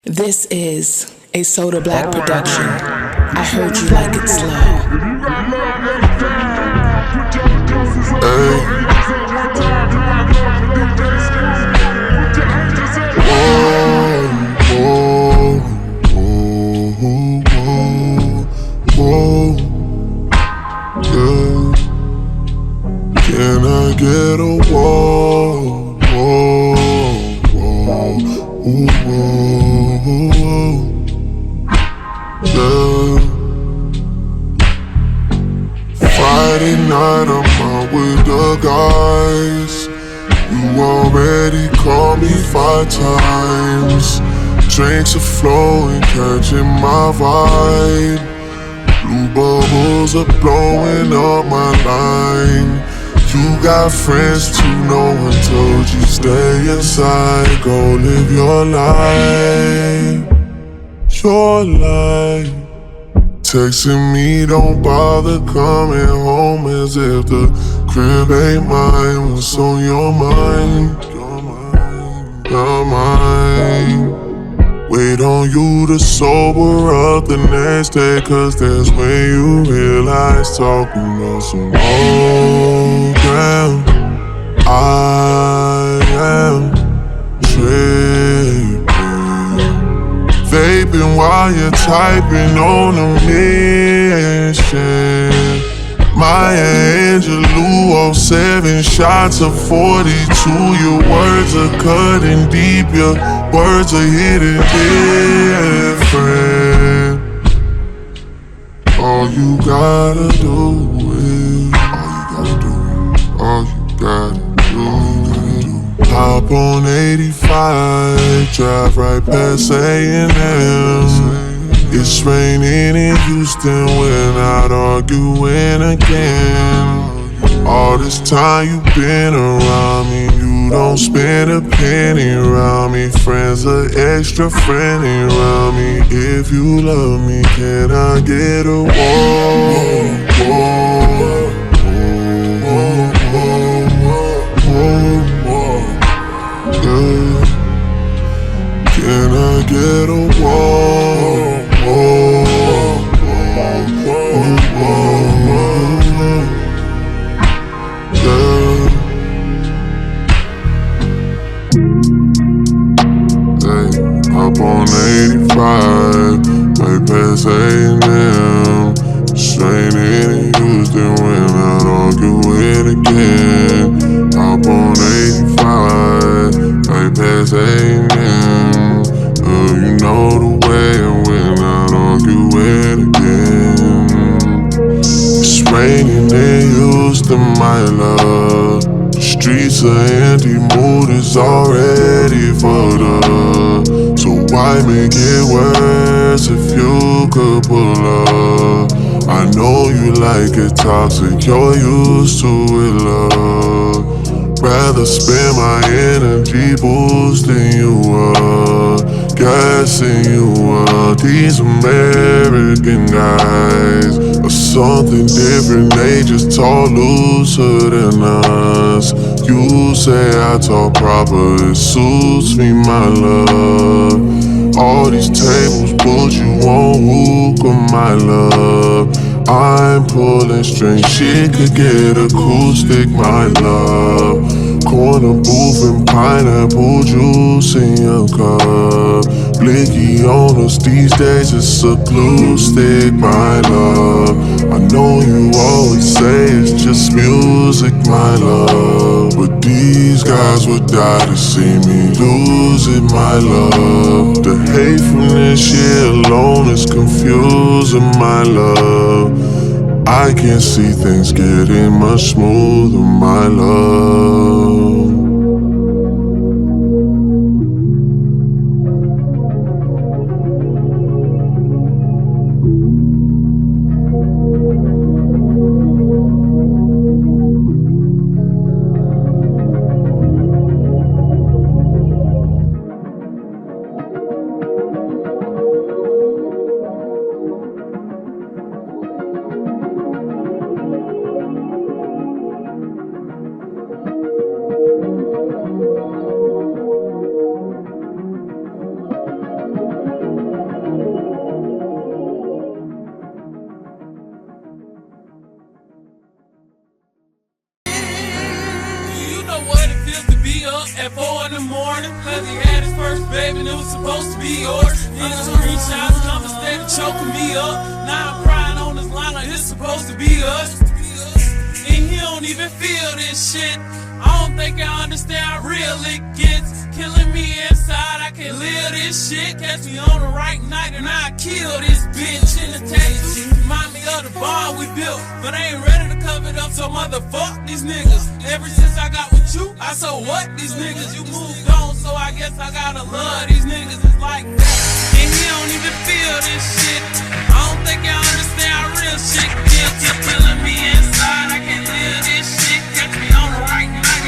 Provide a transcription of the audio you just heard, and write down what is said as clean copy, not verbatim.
This is a Soda Black production. I heard you like it slow. Can I get a whoa, whoa, whoa, ooh, whoa, yeah. Friday night I'm out with the guys. You already called me 5 times. Drinks are flowing, catching my vibe. Blue bubbles are blowing up my line. You got friends too, no one told you stay inside. Go live your life, your life. Texting me, don't bother coming home, as if the crib ain't mine. What's on your mind? Your mind. Wait on you to sober up the next day, cause that's when you realize talking about some old ground. I am tripping, vaping while you're typing on a mission. Maya Angelou, 07 shots of 42. Your words are cutting deep, your words are hitting different. All you gotta do is, all you gotta do. Hop on 85, drive right past A&M. It's raining in Houston, we're not arguing again. All this time you've been around me, you don't spend a penny around me. Friends are extra friendly around me. If you love me, can I get a whoa, whoa, whoa, whoa, whoa, whoa, yeah. Can I get a whoa? Up on 85, right past A&M. Straight in Houston, we're not arguing again. Up on 85, right past A&M. You know the way, and we're not arguing again. It's raining in Houston, my love. The streets are empty, mood is already fucked up. So why make it worse if you could pull up? I know you like it toxic, you're used to it, love. Rather spend my energy boosting you up, gassing you up. These American guys are something different, they just talk looser than us. You say I talk proper, it suits me, my love. All these tables put you on hookah, my love. I'm pulling strings, she could get acoustic, my love. Corner booth and pineapple juice in your cup. Blicky on us these days, it's a glue stick, my love. I know you always say it's just music, my love, but these guys would die to see me lose it, my love. The hate from this year alone is confusing, my love. I can see things getting much smoother, my love. cause he had his first baby and it was supposed to be yours. Niggas screenshots, numbers steady choking me up. Now I'm crying on this line like it's supposed to be us. And he don't even feel this shit. I don't think I understand how real it gets. Killing me inside, I can't live this shit. Catch me on the right night and I kill this bitch in the Texas. Remind me of the bond we built, but I ain't ready to cover it up, so motherfuck these niggas. Ever since I got with you, I so what these niggas? You moved on, so I guess I gotta love these niggas. It's like that, and he don't even feel this shit. I don't think I understand how real shit gets. You're killing me inside, I can't live this